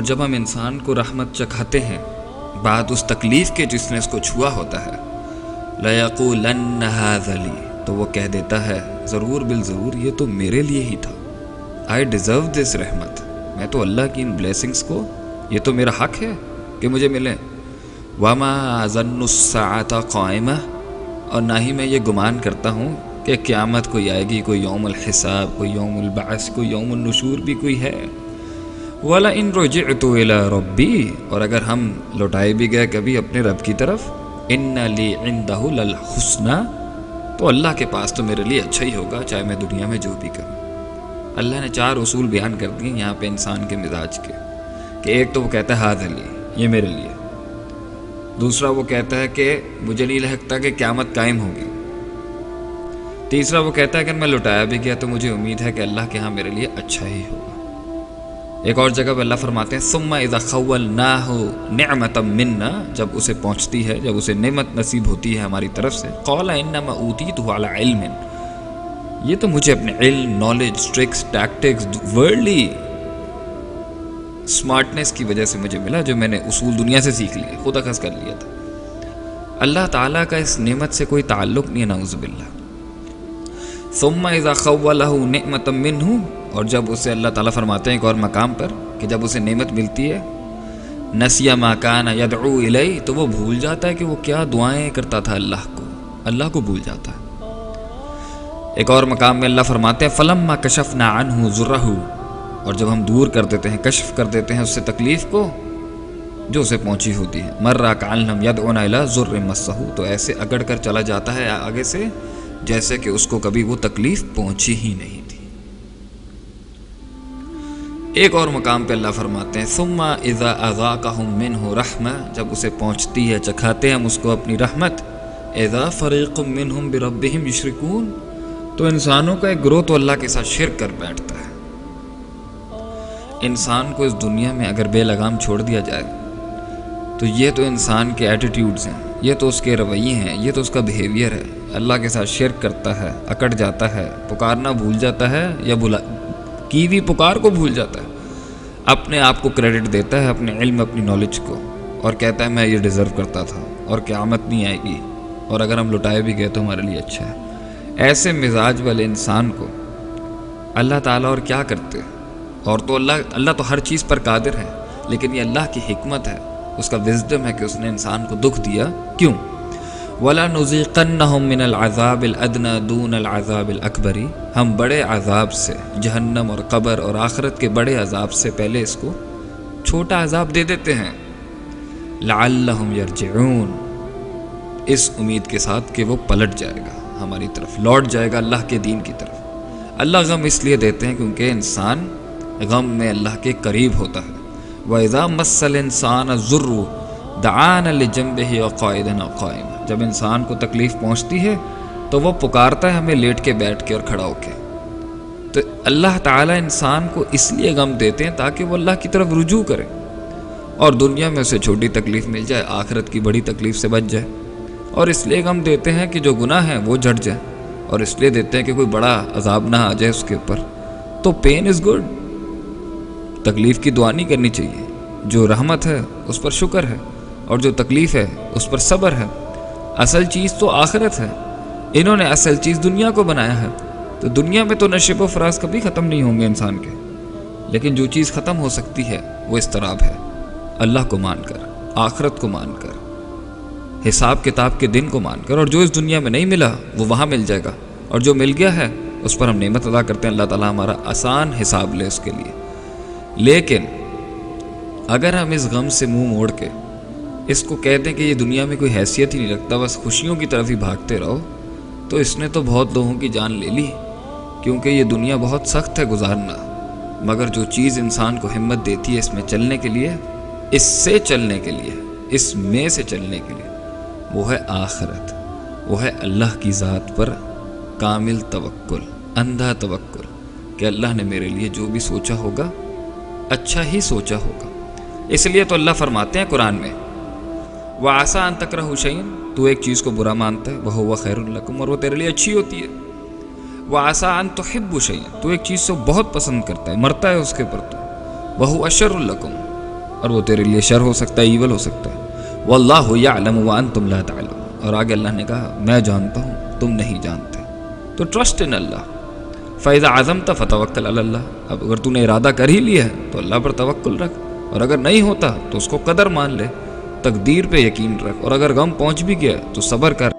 جب ہم انسان کو رحمت چکھاتے ہیں بعد اس تکلیف کے جس نے اس کو چھوا ہوتا ہے، لَيَقُولَنَّ هَذَا لِي، تو وہ کہہ دیتا ہے ضرور بالضرور یہ تو میرے لیے ہی تھا. I deserve this رحمت، میں تو اللہ کی ان بلیسنگز کو، یہ تو میرا حق ہے کہ مجھے ملیں. وَمَا أَظُنُّ السَّاعَةَ قَائِمَةً، اور نہ ہی میں یہ گمان کرتا ہوں کہ قیامت کوئی آئے گی، کوئی یوم الحساب، کوئی یوم البعث، کوئی یوم النشور بھی کوئی ہے. وَلَئِن رُجِعْتُ إِلَىٰ رَبِّي، اور اگر ہم لوٹائے بھی گئے کبھی اپنے رب کی طرف، إِنَّ لِي عِندَهُ لَلْحُسْنَىٰ، تو اللہ کے پاس تو میرے لیے اچھا ہی ہوگا چاہے میں دنیا میں جو بھی کروں. اللہ نے 4 اصول بیان کر دیے یہاں پہ انسان کے مزاج کے، کہ ایک تو وہ کہتا ہے هَذَا لِي، یہ میرے لیے. دوسرا وہ کہتا ہے کہ مجھے نہیں لگتا کہ قیامت قائم ہوگی. تیسرا وہ کہتا ہے کہ میں لوٹایا بھی گیا تو مجھے امید ہے کہ اللہ کے ہاں میرے لیے اچھا ہی ہوگا. ایک اور جگہ پہ اللہ فرماتے ہیں ثم اذا خولناه نعمتا منا، جب اسے پہنچتی ہے، جب اسے نعمت نصیب ہوتی ہے ہماری طرف سے، قال انما اوتیته على علم، یہ تو مجھے اپنے علم، نالج، ٹرکس، ٹیکٹکس، ورلڈلی سمارٹنس کی وجہ سے مجھے ملا، جو میں نے اصول دنیا سے سیکھ لیے، خود اخذ کر لیا تھا. اللہ تعالیٰ کا اس نعمت سے کوئی تعلق نہیں ہے، نعوذ باللہ. ثم اذا خوله نعمتا منه، اور جب اسے اللہ تعالیٰ فرماتے ہیں ایک اور مقام پر کہ جب اسے نعمت ملتی ہے، نسی ما کان یدعو الیہ، تو وہ بھول جاتا ہے کہ وہ کیا دعائیں کرتا تھا اللہ کو بھول جاتا ہے. ایک اور مقام میں اللہ فرماتے ہیں فلما کشفنا عنہ ضرہ، اور جب ہم دور کر دیتے ہیں، کشف کر دیتے ہیں اس سے تکلیف کو جو اسے پہنچی ہوتی ہے، مر کأن لم یدعنا الی ضر مسہ، تو ایسے اگڑ کر چلا جاتا ہے آگے سے جیسے کہ اس کو کبھی وہ تکلیف پہنچی ہی نہیں تھی. ایک اور مقام پہ اللہ فرماتے ہیں ثم اذا اذاقهم منه رحمہ، جب اسے پہنچتی ہے، چکھاتے ہیں ہم اس کو اپنی رحمت، اذا فریق منهم بربهم یشرکون، تو انسانوں کا ایک گروہ تو اللہ کے ساتھ شرک کر بیٹھتا ہے. انسان کو اس دنیا میں اگر بے لگام چھوڑ دیا جائے تو یہ تو انسان کے ایٹیٹیوڈز ہیں، یہ تو اس کے رویے ہیں، یہ تو اس کا بیہیویئر ہے. اللہ کے ساتھ شرک کرتا ہے، اکڑ جاتا ہے، پکارنا بھول جاتا ہے، یا کی بھی پکار کو بھول جاتا ہے، اپنے آپ کو کریڈٹ دیتا ہے، اپنے علم، اپنی نالج کو، اور کہتا ہے میں یہ ڈیزرو کرتا تھا اور قیامت نہیں آئے گی، اور اگر ہم لٹائے بھی گئے تو ہمارے لیے اچھا ہے. ایسے مزاج والے انسان کو اللہ تعالیٰ اور کیا کرتے، اور تو اللہ تو ہر چیز پر قادر ہے، لیکن یہ اللہ کی حکمت ہے، اس کا وزڈم ہے کہ اس نے انسان کو دکھ دیا. کیوں؟ وَلَنُذِيقَنَّهُم مِّنَ الْعَذَابِ الْأَدْنَىٰ دُونَ الْعَذَابِ الْأَكْبَرِ، ہم بڑے عذاب سے، جہنم اور قبر اور آخرت کے بڑے عذاب سے پہلے اس کو چھوٹا عذاب دے دیتے ہیں. لَعَلَّهُمْ يَرْجِعُونَ، اس امید کے ساتھ کہ وہ پلٹ جائے گا ہماری طرف، لوٹ جائے گا اللہ کے دین کی طرف. اللہ غم اس لیے دیتے ہیں کیونکہ انسان غم میں اللہ کے قریب ہوتا ہے. وَإِذَا مَسَّ الْإِنسَانَ الضُّرُّ دَعَانَ لِجَنبِهِ وَقَاعِدًا وَقَائِمًا، جب انسان کو تکلیف پہنچتی ہے تو وہ پکارتا ہے ہمیں لیٹ کے، بیٹھ کے اور کھڑا ہو کے. تو اللہ تعالیٰ انسان کو اس لیے غم دیتے ہیں تاکہ وہ اللہ کی طرف رجوع کرے، اور دنیا میں اسے چھوٹی تکلیف مل جائے، آخرت کی بڑی تکلیف سے بچ جائے. اور اس لیے غم دیتے ہیں کہ جو گناہ ہیں وہ جھٹ جائے، اور اس لیے دیتے ہیں کہ کوئی بڑا عذاب نہ آ جائے اس کے اوپر. تو پین از گڈ، تکلیف کی دعا نہیں کرنی چاہیے. جو رحمت ہے اس پر شکر ہے، اور جو تکلیف ہے اس پر صبر ہے. اصل چیز تو آخرت ہے، انہوں نے اصل چیز دنیا کو بنایا ہے. تو دنیا میں تو نشیب و فراز کبھی ختم نہیں ہوں گے انسان کے، لیکن جو چیز ختم ہو سکتی ہے وہ اضطراب ہے. اللہ کو مان کر، آخرت کو مان کر، حساب کتاب کے دن کو مان کر، اور جو اس دنیا میں نہیں ملا وہ وہاں مل جائے گا، اور جو مل گیا ہے اس پر ہم نعمت ادا کرتے ہیں. اللہ تعالیٰ ہمارا آسان حساب لے اس کے لیے. لیکن اگر ہم اس غم سے منہ موڑ کے اس کو کہہ دیں کہ یہ دنیا میں کوئی حیثیت ہی نہیں رکھتا، بس خوشیوں کی طرف ہی بھاگتے رہو، تو اس نے تو بہت لوگوں کی جان لے لی. کیونکہ یہ دنیا بہت سخت ہے گزارنا، مگر جو چیز انسان کو ہمت دیتی ہے اس میں چلنے کے لیے، اس سے چلنے کے لیے، اس میں سے چلنے کے لیے، وہ ہے آخرت، وہ ہے اللہ کی ذات پر کامل توکل، اندھا توکل، کہ اللہ نے میرے لیے جو بھی سوچا ہوگا اچھا ہی سوچا ہوگا. اس لیے تو اللہ فرماتے ہیں قرآن میں وَعَسَىٰ أَن تَكْرَهُوا شَيْئًا، تو ایک چیز کو برا مانتا ہے، وَهُوَ خَيْرٌ لَكُمْ، اور وہ تیرے لیے اچھی ہوتی ہے. وَعَسَىٰ أَن تُحِبُّوا شَيْئًا، تو ایک چیز سے بہت پسند کرتا ہے، مرتا ہے اس کے اوپر، تو وَهُوَ شَرٌ لَكُمْ، اور وہ تیرے لیے شر ہو سکتا ہے، ایول ہو سکتا ہے۔ واللہ یعلم وانتم لا تعلمون، اور آگے اللہ نے کہا میں جانتا ہوں تم نہیں جانتے، تو ٹرسٹ ان اللہ۔ فَإِذَا عَزَمْتَ فَتَوَكَّلْ عَلَى اللَّهِ، اب اگر تو نے ارادہ کر ہی لیا ہے تو اللہ پر توکل رکھ، اور اگر نہیں ہوتا تو اس کو قدر مان لے، تقدیر پہ یقین رکھ، اور اگر غم پہنچ بھی گیا تو صبر کر،